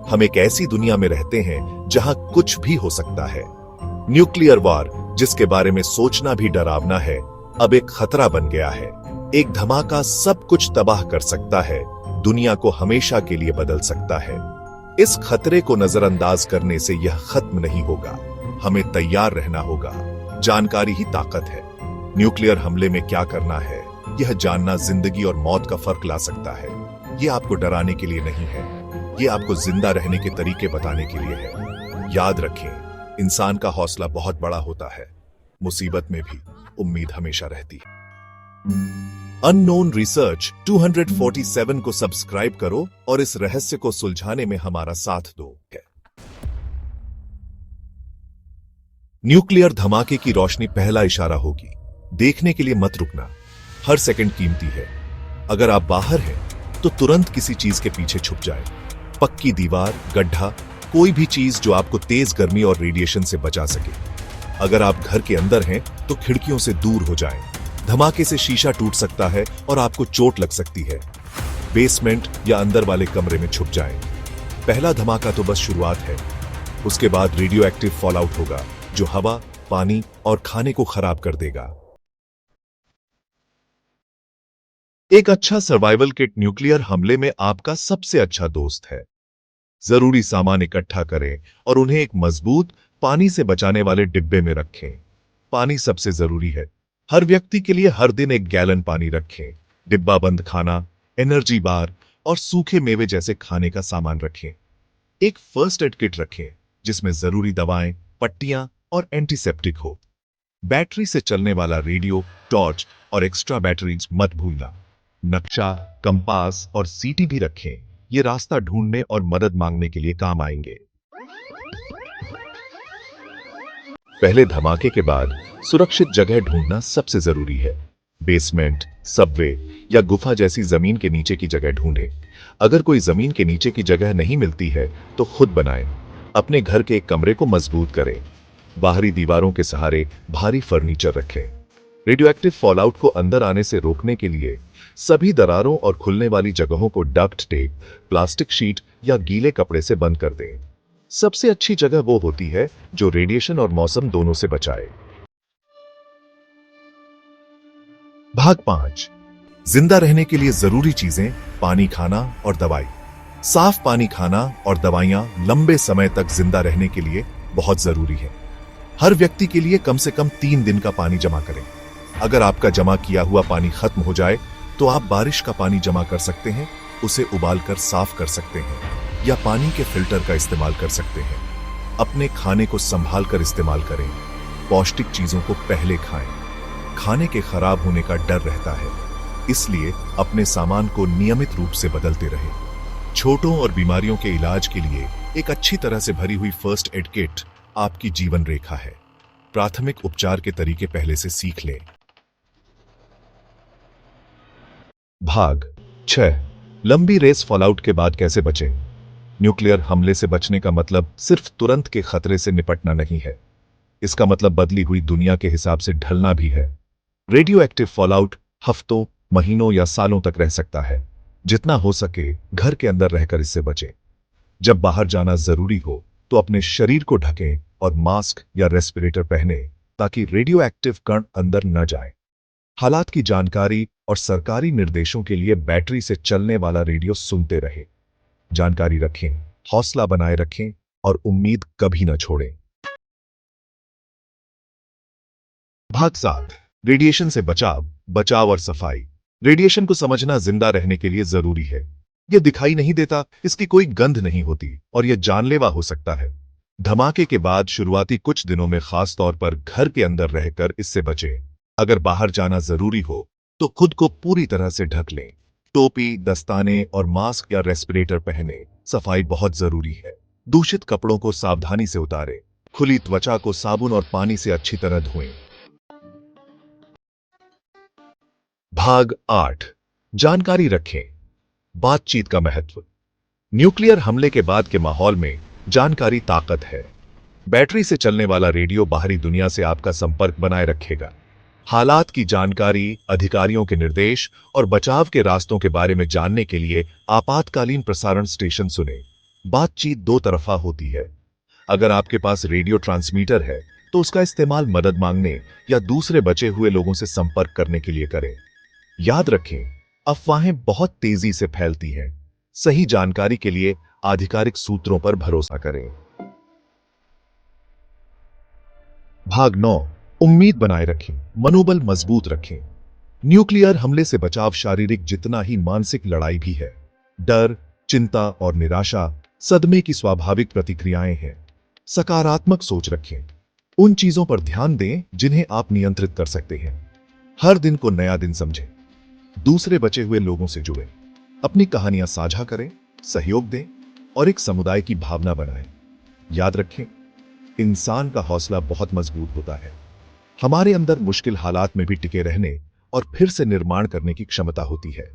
हम एक ऐसी दुनिया में रहते हैं जहां कुछ भी हो सकता है। न्यूक्लियर वॉर, जिसके बारे में सोचना भी डरावना है, अब एक खतरा बन गया है। एक धमाका सब कुछ तबाह कर सकता है, दुनिया को हमेशा के लिए बदल सकता है। इस खतरे को नजरअंदाज करने से यह खत्म नहीं होगा। हमें तैयार रहना होगा। जानकारी ही ताकत है। न्यूक्लियर हमले में क्या करना है, यह जानना जिंदगी और मौत का फर्क ला सकता है। यह आपको डराने के लिए नहीं है, यह आपको जिंदा रहने के तरीके बताने के लिए है। याद रखें, इंसान का हौसला बहुत बड़ा होता है। मुसीबत में भी उम्मीद हमेशा रहती है। अननोन रिसर्च 247 को सब्सक्राइब करो और इस रहस्य को सुलझाने में हमारा साथ दो। न्यूक्लियर धमाके की रोशनी पहला इशारा होगी। देखने के लिए मत रुकना। हर सेकंड कीमती है। अगर आप बाहर हैं तो तुरंत किसी चीज के पीछे छुप जाए। पक्की दीवार, गड्ढा, कोई भी चीज जो आपको तेज गर्मी और रेडिएशन से बचा सके। अगर आप घर के अंदर हैं तो खिड़कियों से दूर हो जाएं। धमाके से शीशा टूट सकता है और आपको चोट लग सकती है। बेसमेंट या अंदर वाले कमरे में छुप जाएं। पहला धमाका तो बस शुरुआत है। उसके बाद रेडियो एक्टिव फॉलआउट होगा जो हवा, पानी और खाने को खराब कर देगा। एक अच्छा सर्वाइवल किट न्यूक्लियर हमले में आपका सबसे अच्छा दोस्त है। जरूरी सामान इकट्ठा करें और उन्हें एक मजबूत, पानी से बचाने वाले डिब्बे में रखें। पानी सबसे जरूरी है। हर व्यक्ति के लिए हर दिन 1 गैलन पानी रखें। डिब्बा बंद खाना, एनर्जी बार और सूखे मेवे जैसे खाने का सामान रखें। एक फर्स्ट एड किट रखें जिसमें जरूरी दवाएं, पट्टियां और एंटीसेप्टिक हो। बैटरी से चलने वाला रेडियो, टॉर्च और एक्स्ट्रा बैटरीज मत भूलना। नक्शा, कंपास और सीटी भी रखें। ये रास्ता ढूंढने और मदद मांगने के लिए काम आएंगे। पहले धमाके के बाद सुरक्षित जगह ढूंढना सबसे जरूरी है। बेसमेंट, सबवे या गुफा जैसी जमीन के नीचे की जगह ढूंढें। अगर कोई जमीन के नीचे की जगह नहीं मिलती है तो खुद बनाएं। अपने घर के एक कमरे को मजबूत करें। बाहरी दीवारों के सहारे भारी फर्नीचर रखें। रेडियो एक्टिव फॉलआउट को अंदर आने से रोकने के लिए सभी दरारों और खुलने वाली जगहों को डक्ट टेप, प्लास्टिक शीट या गीले कपड़े से बंद कर दें। सबसे अच्छी जगह वो होती है जो रेडिएशन और मौसम दोनों से बचाए। भाग 5। जिंदा रहने के लिए जरूरी चीजें, पानी, खाना और दवाई। साफ पानी, खाना और दवाइयां लंबे समय तक जिंदा रहने के लिए बहुत जरूरी है। हर व्यक्ति के लिए कम से कम 3 दिन का पानी जमा करें। अगर आपका जमा किया हुआ पानी खत्म हो जाए तो आप बारिश का पानी जमा कर सकते हैं, उसे उबालकर साफ कर सकते हैं या पानी के फिल्टर का इस्तेमाल कर सकते हैं। अपने खाने को संभाल कर इस्तेमाल करें। पौष्टिक चीजों को पहले खाएं। खाने के खराब होने का डर रहता है, इसलिए अपने सामान को नियमित रूप से बदलते रहें। छोटों और बीमारियों के इलाज के लिए एक अच्छी तरह से भरी हुई फर्स्ट एड किट आपकी जीवन रेखा है। प्राथमिक उपचार के तरीके पहले से सीख लें। भाग 6। लंबी रेस फॉलआउट के बाद कैसे बचें। न्यूक्लियर हमले से बचने का मतलब सिर्फ तुरंत के खतरे से निपटना नहीं है। इसका मतलब बदली हुई दुनिया के हिसाब से ढलना भी है। रेडियो एक्टिव फॉलआउट हफ्तों, महीनों या सालों तक रह सकता है। जितना हो सके घर के अंदर रहकर इससे बचें। जब बाहर जाना जरूरी हो तो अपने शरीर को ढकें और मास्क या रेस्पिरेटर पहने ताकि रेडियो एक्टिव कण अंदर न जाए। हालात की जानकारी और सरकारी निर्देशों के लिए बैटरी से चलने वाला रेडियो सुनते रहें। जानकारी रखें, हौसला बनाए रखें और उम्मीद कभी न छोड़ें। भाग 7। रेडिएशन से बचाव और सफाई। रेडिएशन को समझना जिंदा रहने के लिए जरूरी है। यह दिखाई नहीं देता, इसकी कोई गंध नहीं होती और यह जानलेवा हो सकता है। धमाके के बाद शुरुआती कुछ दिनों में खास तौर पर घर के अंदर रहकर इससे बचें। अगर बाहर जाना जरूरी हो तो खुद को पूरी तरह से ढक लें। टोपी, दस्ताने और मास्क या रेस्पिरेटर पहने। सफाई बहुत जरूरी है। दूषित कपड़ों को सावधानी से उतारें। खुली त्वचा को साबुन और पानी से अच्छी तरह धोएं। भाग 8। जानकारी रखें, बातचीत का महत्व। न्यूक्लियर हमले के बाद के माहौल में जानकारी ताकत है। बैटरी से चलने वाला रेडियो बाहरी दुनिया से आपका संपर्क बनाए रखेगा। हालात की जानकारी, अधिकारियों के निर्देश और बचाव के रास्तों के बारे में जानने के लिए आपातकालीन प्रसारण स्टेशन सुनें। बातचीत दो तरफा होती है। अगर आपके पास रेडियो ट्रांसमीटर है तो उसका इस्तेमाल मदद मांगने या दूसरे बचे हुए लोगों से संपर्क करने के लिए करें। याद रखें, अफवाहें बहुत तेजी से फैलती हैं। सही जानकारी के लिए आधिकारिक सूत्रों पर भरोसा करें। भाग 9। उम्मीद बनाए रखें, मनोबल मजबूत रखें। न्यूक्लियर हमले से बचाव शारीरिक जितना ही मानसिक लड़ाई भी है। डर, चिंता और निराशा सदमे की स्वाभाविक प्रतिक्रियाएं हैं। सकारात्मक सोच रखें। उन चीजों पर ध्यान दें जिन्हें आप नियंत्रित कर सकते हैं। हर दिन को नया दिन समझें। दूसरे बचे हुए लोगों से जुड़ें। अपनी कहानियां साझा करें, सहयोग दें और एक समुदाय की भावना बनाएं। याद रखें, इंसान का हौसला बहुत मजबूत होता है। हमारे अंदर मुश्किल हालात में भी टिके रहने और फिर से निर्माण करने की क्षमता होती है।